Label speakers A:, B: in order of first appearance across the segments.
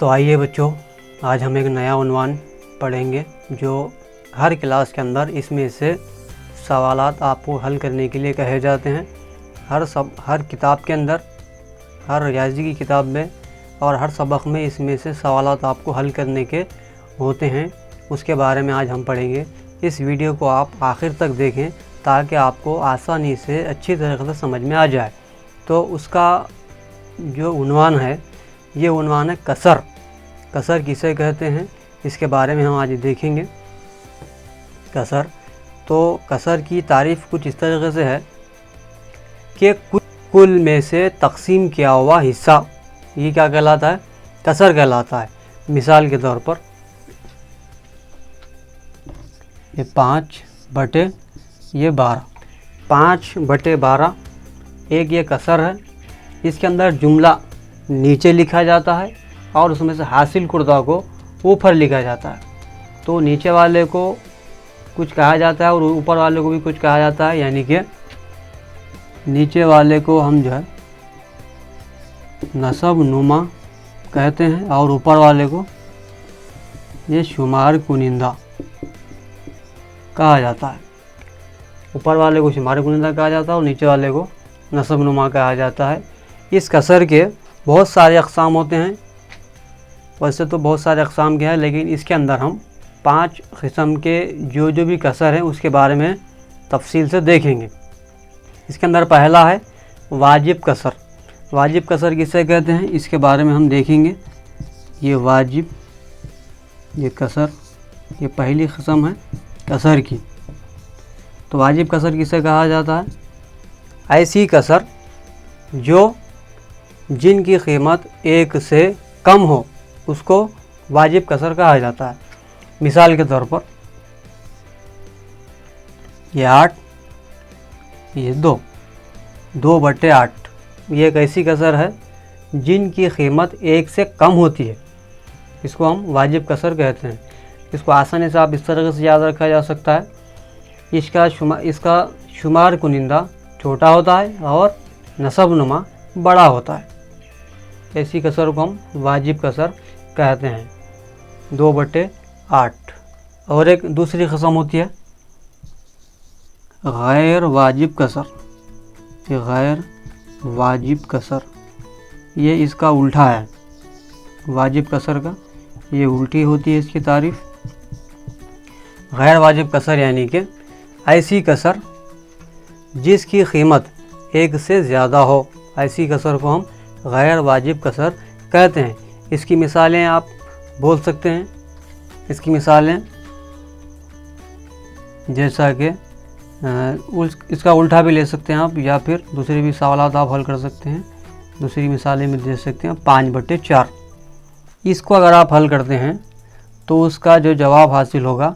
A: तो आइए बच्चों, आज हम एक नया उन्वान पढ़ेंगे जो हर क्लास के अंदर इसमें से सवालात आपको हल करने के लिए कहे जाते हैं। हर किताब के अंदर, हर रियाजी की किताब में और हर सबक में इसमें से सवालात आपको हल करने के होते हैं। उसके बारे में आज हम पढ़ेंगे। इस वीडियो को आप आखिर तक देखें ताकि आपको आसानी से अच्छी तरीके से समझ में आ जाए। तो उसका जो उन्वान है, ये उन्वान है कसर। कसर किसे कहते हैं, इसके बारे में हम आज देखेंगे। कसर, तो कसर की तारीफ़ कुछ इस तरीके से है कि कुल में से तकसीम किया हुआ हिस्सा, ये क्या कहलाता है? कसर कहलाता है। मिसाल के तौर पर ये 5/12, 5/12 एक ये कसर है। इसके अंदर जुमला नीचे लिखा जाता है और उसमें से हासिल कुर्दा को ऊपर लिखा जाता है। तो नीचे वाले को कुछ कहा जाता है और ऊपर वाले को भी कुछ कहा जाता है, यानी कि नीचे वाले को हम जो है नसब नुमा कहते हैं और ऊपर वाले को ये शुमार कुनिंदा कहा जाता है। ऊपर वाले को शुमार कुनिंदा कहा जाता है और नीचे वाले को नसब नुमा कहा जाता है। इस कसर के बहुत सारे अक़साम होते हैं। वैसे तो बहुत सारे अक़साम के हैं, लेकिन इसके अंदर हम 5 किस्म के जो भी कसर हैं उसके बारे में तफसील से देखेंगे। इसके अंदर पहला है वाजिब कसर। वाजिब कसर किसे कहते हैं, इसके बारे में हम देखेंगे। ये वाजिब, ये कसर, ये पहली किस्म है कसर की। तो वाजिब कसर किसे कहा जाता है? ऐसी कसर जो जिनकी कीमत 1 से कम हो उसको वाजिब कसर कहा जाता है। मिसाल के तौर पर ये 8, ये 2/8, ये एक ऐसी कसर है जिनकी कीमत 1 से कम होती है। इसको हम वाजिब कसर कहते हैं। इसको आसानी से आप इस तरह से याद रखा जा सकता है। इसका शुमार कुनिंदा छोटा होता है और नसब नुमा बड़ा होता है। ऐसी कसर को हम वाजिब कसर कहते हैं, 2/8। और एक दूसरी किस्म होती है गैर वाजिब कसर। ये गैर वाजिब कसर, ये इसका उल्टा है। वाजिब कसर का ये उल्टी होती है इसकी तारीफ़। गैर वाजिब कसर यानी कि ऐसी कसर जिसकी कीमत 1 से ज़्यादा हो, ऐसी कसर को हम गैर वाजिब कसर कहते हैं। इसकी मिसालें आप बोल सकते हैं। इसकी मिसालें जैसा कि इसका उल्टा भी ले सकते हैं आप, या फिर दूसरी भी सवालात आप हल कर सकते हैं। दूसरी मिसालें भी दे सकते हैं। 5/4, इसको अगर आप हल करते हैं तो उसका जो जवाब हासिल होगा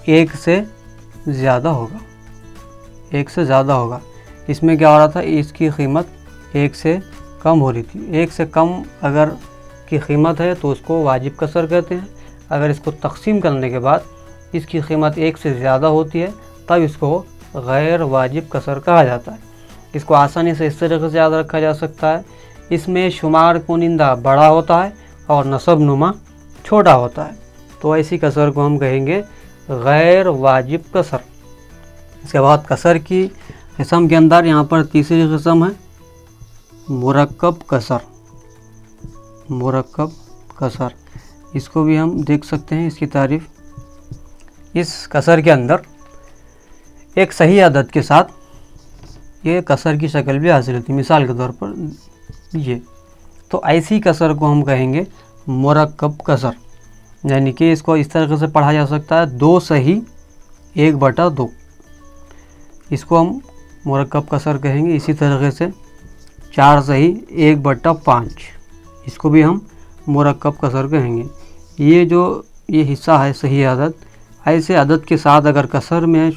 A: 1 से ज़्यादा होगा। 1 से ज़्यादा होगा। इसमें क्या हो रहा था, इसकी कीमत 1 से कम हो रही थी। 1 से कम अगर की कीमत है तो उसको वाजिब कसर कहते हैं। अगर इसको तकसीम करने के बाद इसकी कीमत 1 से ज़्यादा होती है तब इसको गैर वाजिब कसर कहा जाता है। इसको आसानी से इस तरीके से याद रखा जा सकता है। इसमें शुमार कुनिंदा बड़ा होता है और नसब नुमा छोटा होता है। तो ऐसी कसर को हम कहेंगे गैर वाजिब कसर। इसके बाद कसर की किस्म के अंदर यहाँ पर तीसरी किस्म है मुरक्कब कसर। मुरक्कब कसर, इसको भी हम देख सकते हैं। इसकी तारीफ़, इस कसर के अंदर एक सही अदद के साथ ये कसर की शक्ल भी हासिल होती है। मिसाल के तौर पर ये, तो ऐसी कसर को हम कहेंगे मुरक्कब कसर। यानी कि इसको इस तरीके से पढ़ा जा सकता है 2 सही 1/2, इसको हम मुरक्कब कसर कहेंगे। इसी तरीके से 4 सही 1/5, इसको भी हम मुरक्कब कसर कहेंगे। ये जो ये हिस्सा है सही अदद, ऐसे अदद के साथ अगर कसर में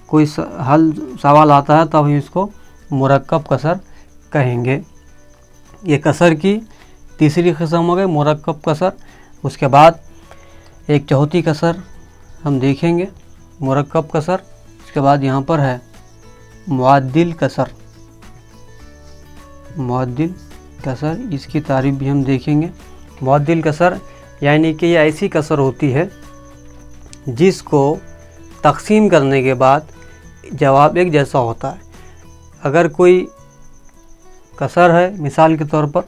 A: कोई सवाल आता है तब हम इसको मुरक्कब कसर कहेंगे। ये कसर की तीसरी किस्म हो गई मुरक्कब कसर। उसके बाद एक चौथी कसर हम देखेंगे, मुरक्कब कसर। उसके बाद यहाँ पर है मुअद्दिल कसर। मुअद्दिल कसर, इसकी तारीफ़ भी हम देखेंगे। मुअद्दिल कसर यानी कि ये ऐसी कसर होती है जिसको तक़सीम करने के बाद जवाब एक जैसा होता है। अगर कोई कसर है मिसाल के तौर पर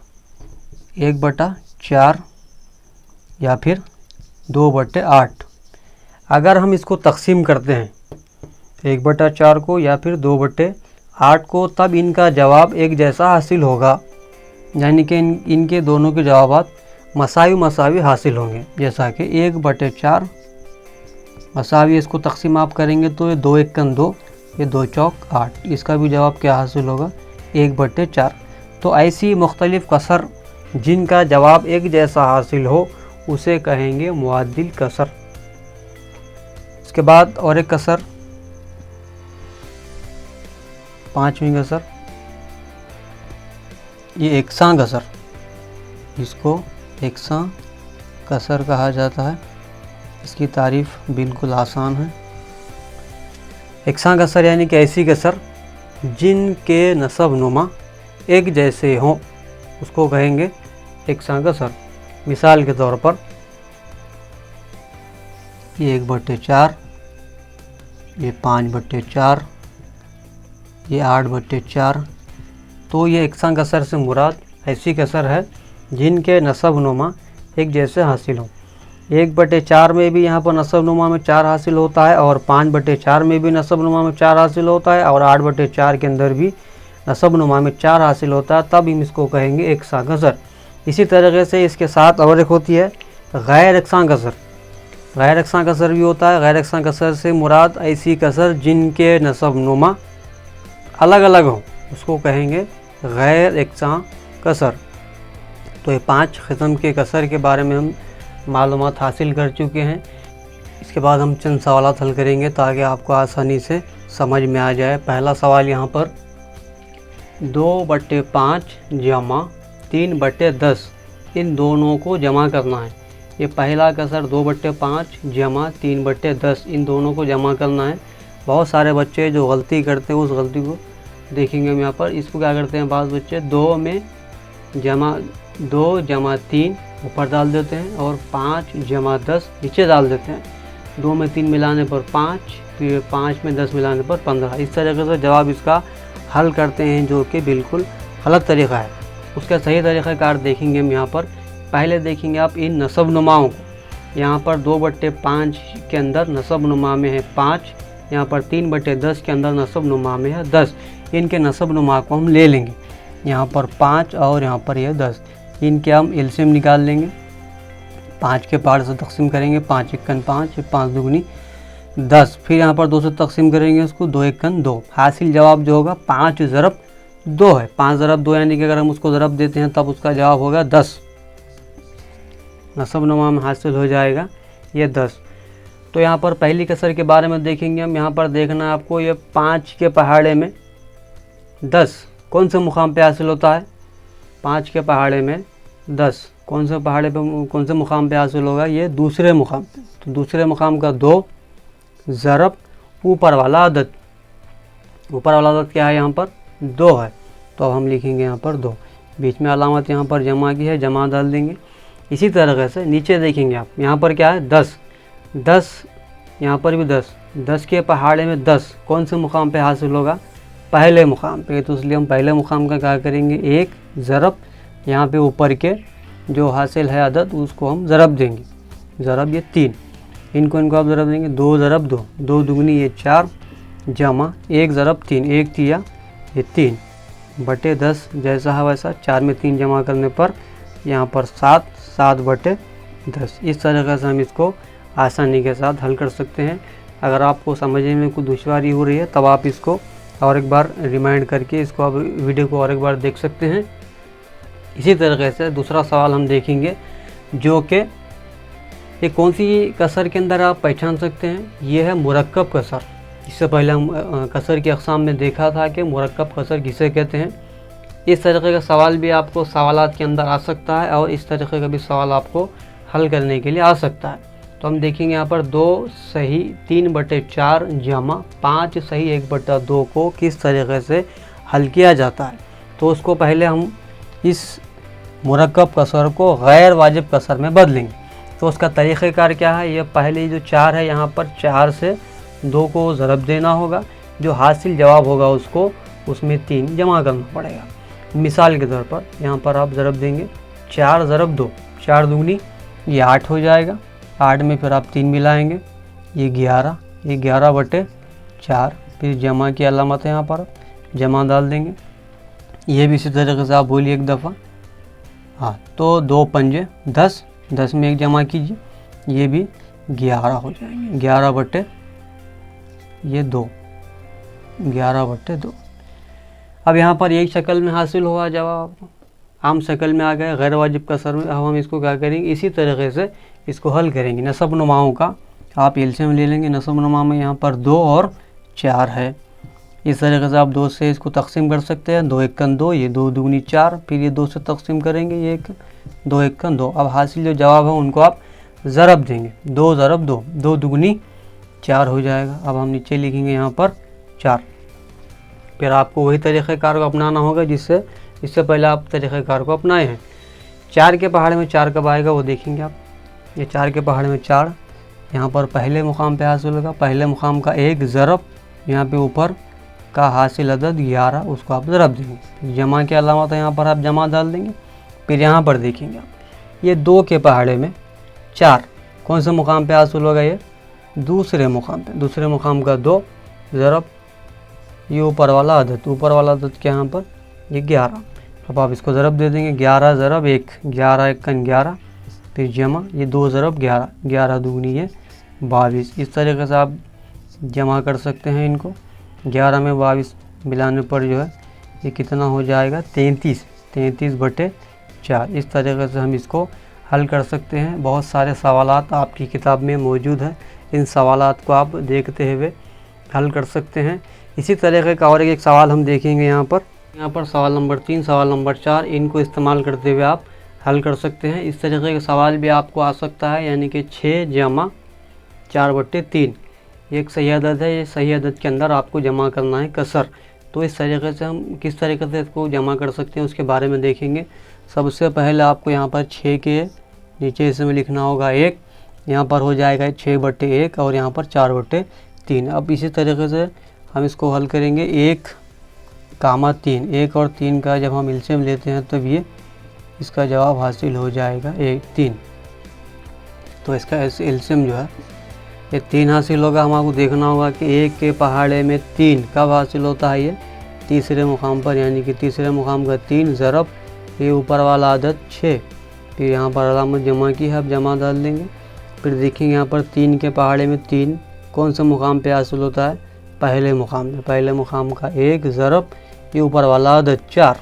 A: 1/4 या फिर 2/8, अगर हम इसको तक़सीम करते हैं 1/4 को या फिर 2/8 को, तब इनका जवाब एक जैसा हासिल होगा, यानी कि इनके दोनों के जवाबात मसावी हासिल होंगे। जैसा कि 1/4 मसावी, इसको तक़सीम आप करेंगे तो ये 2 1 2, ये 2 चौक 8, इसका भी जवाब क्या हासिल होगा 1/4। तो ऐसी मुख्तलिफ़ कसर जिनका जवाब एक जैसा हासिल हो उसे कहेंगे मुअद्दिल कसर। इसके बाद और एक कसर, 5वीं कसर, ये एकसां कसर, इसको एकसां कसर कहा जाता है। इसकी तारीफ़ बिल्कुल आसान है। एकसां कसर यानी कि ऐसी कसर जिनके नसब नुमा एक जैसे हों, उसको कहेंगे एकसां कसर। मिसाल के तौर पर ये 1/4, ये 5/4, ये 8/4। तो ये एकसां कसर से मुराद ऐसी कसर है जिनके नसब नुमा एक जैसे हासिल हों। 1/4 में भी यहाँ पर नसब नुमा में 4 हासिल होता है, और 5/4 में भी नसब नुमा में 4 हासिल होता है, और 8/4 के अंदर भी नसब नुमा में 4 हासिल होता है, तब हम इसको कहेंगे एकसां कसर। इसी तरीके से इसके साथ और एक होती है गैर एकसां कसर। गैर एकसां कसर भी होता है। गैर एकसां कसर से मुराद ऐसी कसर जिनके नसब नुमा अलग अलग हों, उसको कहेंगे गैर एकसां कसर। तो ये 5 किस्म के कसर के बारे में हम मालूमात हासिल कर चुके हैं। इसके बाद हम चंद सवालात हल करेंगे ताकि आपको आसानी से समझ में आ जाए। पहला सवाल यहाँ पर 2/5 जमा 3/10, इन दोनों को जमा करना है। ये पहला कसर 2/5 जमा 3/10, इन दोनों को जमा करना है। बहुत सारे बच्चे जो गलती करते हैं उस गलती को देखेंगे हम यहाँ पर। इसको क्या करते हैं बाज़ बच्चे, 2 जमा 3 ऊपर डाल देते हैं और 5 जमा 10 नीचे डाल देते हैं। 2 में 3 मिलाने पर 5, फिर 5 में 10 मिलाने पर 15। इस तरीके से जवाब इसका हल करते हैं, जो कि बिल्कुल गलत तरीक़ा है। उसका सही तरीक़ाकार देखेंगे हम यहाँ पर। पहले देखेंगे आप इन नसब नुमाओं को। यहाँ पर 2/5 के अंदर नसब नुमा में है 5, यहाँ पर 3/10 के अंदर नसब नुमा में है 10। इनके नसब नुमा को हम ले लेंगे, यहाँ पर 5 और यहाँ पर यह 10। इनके हम एलसीएम निकाल लेंगे, 5 के पार्ट से तकसीम करेंगे, 5 1 5, 5 दूगनी 10। फिर यहाँ पर 2 से तकसीम करेंगे उसको, 2 1 2। हासिल जवाब जो होगा 5 ज़रब 2 है। 5 ज़रब 2 यानी कि अगर हम उसको ज़रब देते हैं तब उसका जवाब होगा 10। नसब नुमा में हासिल हो जाएगा ये 10। तो यहाँ पर पहली कसर के बारे में देखेंगे हम। यहाँ पर देखना है आपको, ये 5 के पहाड़े में 10 कौन से मुकाम पे हासिल होता है। 5 के पहाड़े में 10 कौन से पहाड़े पे, कौन से मुकाम पे हासिल होगा, ये दूसरे मुकाम पे। तो दूसरे मुकाम का 2 ज़रब ऊपर वाला अदद। ऊपर वाला अदद क्या है, यहाँ पर 2 है, तो अब हम लिखेंगे यहाँ पर 2। बीच में अलामत यहाँ पर जमा की है, जमा डाल देंगे। इसी तरीके से नीचे देखेंगे आप, यहाँ पर क्या है 10, यहाँ पर भी 10 के पहाड़े में 10 कौन से मुकाम पे हासिल होगा, पहले मुकाम पे। तो इसलिए हम पहले मुकाम का क्या करेंगे, 1 ज़रब यहाँ पे ऊपर के जो हासिल है अदद उसको हम ज़रब देंगे। ज़रब ये 3, इनको आप ज़रब देंगे, 2 ज़रब 2, 2 दुगनी ये 4, जमा 1 ज़रब 3, 1 तिया ये 3 बटे 10 जैसा है वैसा। 4 में 3 जमा करने पर यहाँ पर 7 बटे 10। इस तरीके से हम इसको आसानी के साथ हल कर सकते हैं। अगर आपको समझने में कोई दुश्वारी हो रही है तब आप इसको और एक बार रिमाइंड करके इसको आप वीडियो को और एक बार देख सकते हैं। इसी तरीके से दूसरा सवाल हम देखेंगे, जो कि ये कौन सी कसर के अंदर आप पहचान सकते हैं, ये है मुरक्कब कसर। इससे पहले हम कसर की अक़साम में देखा था कि मुरक्कब कसर किसे कहते हैं। इस तरीके का सवाल भी आपको सवालात के अंदर आ सकता है और इस तरीके का भी सवाल आपको हल करने के लिए आ सकता है। तो हम देखेंगे यहाँ पर 2 सही 3/4 जमा 5 सही 1/2 को किस तरीके से हल किया जाता है। तो उसको पहले हम इस मुरक्कब कसर को गैर वाजिब कसर में बदलेंगे। तो उसका तरीक़ेकार क्या है, ये पहले जो 4 है यहाँ पर 4 से 2 को ज़रब देना होगा, जो हासिल जवाब होगा उसको उसमें 3 जमा करना पड़ेगा। मिसाल के तौर पर यहाँ पर आप ज़रब देंगे 4 ज़रब 2, 4 दूनी ये 8 हो जाएगा। 8 में फिर आप 3 मिलाएंगे, ये 11, ये 11/4, फिर जमा की अलामत है यहाँ पर जमा डाल देंगे। ये भी इसी तरीके से आप बोलिए एक दफ़ा। हाँ, तो 2 पंजे 10, 10 में 1 जमा कीजिए, ये भी 11 हो जाएंगे। 11/2, 11/2। अब यहाँ पर एक शक्ल में हासिल हुआ जवाब, आम शक्ल में आ गए गैर वाजिब कसर में। अब हम इसको क्या करेंगे, इसी तरीके से इसको हल करेंगे। नसब नुमाओं का आप एलसीएम ले लेंगे। नसब नुमा में यहाँ पर 2 और 4 है। इस तरीके से आप 2 से इसको तकसीम कर सकते हैं। 2 एकन 2, ये 2 दूनी 4, फिर ये 2 से तकसीम करेंगे, ये 2 एकन 2। अब हासिल जो जवाब है उनको आप ज़रब देंगे, 2 ज़रब 2, 2 दूनी 4 हो जाएगा। अब हम नीचे लिखेंगे यहाँ पर 4। फिर आपको वही तरीक़ेकार को अपनाना होगा जिससे इससे पहले आप तरीक़ेकार को अपनाए हैं। 4 के पहाड़ में 4 कब आएगा वो देखेंगे आप। ये 4 के पहाड़ में 4 यहाँ पर पहले मुकाम पे हासिल होगा। पहले मुकाम का 1 ज़रब यहाँ पे ऊपर का हासिल अदद 11, उसको आप ज़रब देंगे। जमा के अलामत है यहाँ पर आप जमा डाल देंगे। फिर यहाँ पर देखेंगे आप, ये 2 के पहाड़े में 4 कौन से मुकाम पे हासिल होगा, ये दूसरे मुकाम पे। दूसरे मुकाम का 2 ज़रब ये ऊपर वाला अदद, ऊपर वाला अदद के यहाँ पर ये 11। अब आप इसको ज़रब दे देंगे, 11 ज़रब 1, 11 एकन 11, फिर जमा ये 2 ज़रब 11, 11 दूनी है 22। इस तरीके से आप जमा कर सकते हैं इनको। 11 में 22 मिलाने पर जो है ये कितना हो जाएगा, 33, 33/4। इस तरीके से हम इसको हल कर सकते हैं। बहुत सारे सवालात आपकी किताब में मौजूद है, इन सवालात को आप देखते हुए हल कर सकते हैं। इसी तरीके का और एक सवाल हम देखेंगे यहाँ पर सवाल नंबर 3, सवाल नंबर 4, इनको इस्तेमाल करते हुए आप हल कर सकते हैं। इस तरीके का सवाल भी आपको आ सकता है, यानी कि 6 जमा 4/3 एक सही अदद है। ये सही अदद के अंदर आपको जमा करना है कसर। तो इस तरीके से हम किस तरीके से इसको जमा कर सकते हैं उसके बारे में देखेंगे। सबसे पहले आपको यहाँ पर 6 के नीचे इसमें लिखना होगा 1, यहाँ पर हो जाएगा 6/1 और यहाँ पर 4/3। अब इसी तरीके से हम इसको हल करेंगे। 1, 3, 1 और 3 का जब हम एलसीएम लेते हैं तब ये इसका जवाब हासिल हो जाएगा 3। तो इसका एलसीएम जो है ये 3 हासिल होगा। हमारे देखना होगा कि 1 के पहाड़े में 3 कब हासिल होता है, ये तीसरे मुकाम पर, यानी कि तीसरे मुकाम का 3 ज़रब ये ऊपर वाला अदद 6। फिर यहाँ पर अलामत जमा की है, अब जमा डाल देंगे। फिर देखेंगे यहाँ पर 3 के पहाड़े में 3 कौन से मुकाम पे हासिल होता है, पहले मुकाम में। पहले मुकाम का 1 ज़रब ये ऊपर वाला अदद 4,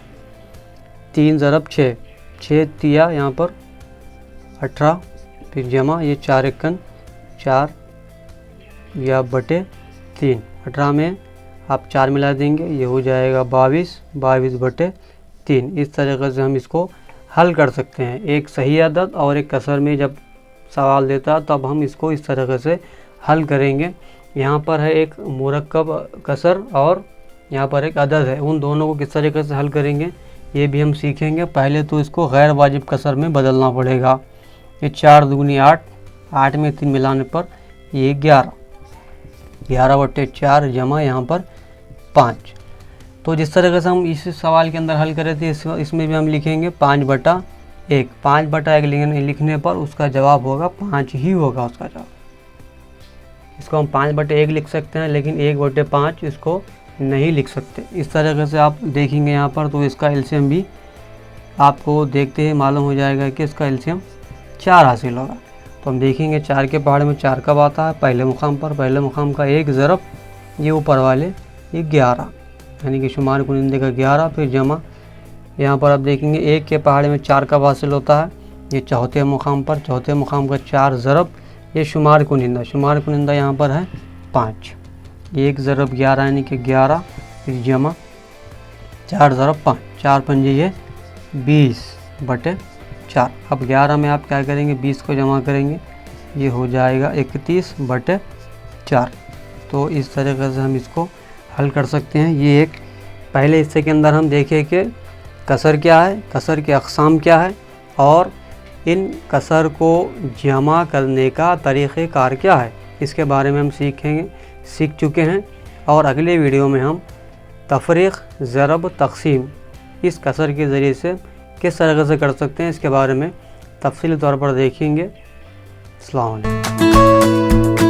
A: 3 ज़रब 6, 6 तिया यहाँ पर 18, फिर जमा ये 4 एकन 4 या बटे 3। 18 में आप 4 मिला देंगे, ये हो जाएगा 22, 22/3। इस तरीके से हम इसको हल कर सकते हैं। एक सही अदद और एक कसर में जब सवाल देता है तब हम इसको इस तरीके से हल करेंगे। यहाँ पर है एक मुरक्कब कसर और यहाँ पर एक अदद है, उन दोनों को किस तरीके से हल करेंगे ये भी हम सीखेंगे। पहले तो इसको गैर वाजिब कसर में बदलना पड़ेगा। ये 4 दूनी 8, 8 में 3 मिलाने पर ये 11, 11/4 जमा यहाँ पर 5। तो जिस तरीके से हम इस सवाल के अंदर हल करे थे इसमें भी हम लिखेंगे 5/1। 5/1 लिखने पर उसका जवाब होगा 5 ही होगा उसका जवाब। इसको हम 5/1 लिख सकते हैं, लेकिन 1/5 इसको नहीं लिख सकते। इस तरीके से आप देखेंगे यहाँ पर, तो इसका एलसीएम भी आपको देखते ही मालूम हो जाएगा कि इसका एलसीएम 4 हासिल होगा। तो हम देखेंगे 4 के पहाड़ में 4 कब आता है, पहले मुकाम पर। पहले मुकाम का 1 ज़रब ये ऊपर वाले ये 11, यानी कि शुमार कुनिंदे का 11, फिर जमा यहाँ पर आप देखेंगे 1 के पहाड़ में 4 कब हासिल होता है, ये चौथे मुकाम पर। चौथे मुकाम का 4 ज़रब ये शुमार कुनिंदा यहाँ पर है 5, 1 ज़रब 11 यानी कि 11, फिर जमा 4 ज़रब 5, 4 पंजे ये 20/4। अब 11 में आप क्या करेंगे, 20 को जमा करेंगे, ये हो जाएगा 31/4। तो इस तरीके से हम इसको हल कर सकते हैं। ये एक पहले हिस्से के अंदर हम देखें कि कसर क्या है, कसर के अक़साम क्या है और इन कसर को जमा करने का तरीक़ेकार क्या है, इसके बारे में हम सीख चुके हैं। और अगले वीडियो में हम तफ़रीक़, ज़रब, तक़सीम इस कसर के ज़रिए से किस तरह से कर सकते हैं, इसके बारे में तफ़सीली तौर पर देखेंगे। अस्सलाम वालेकुम।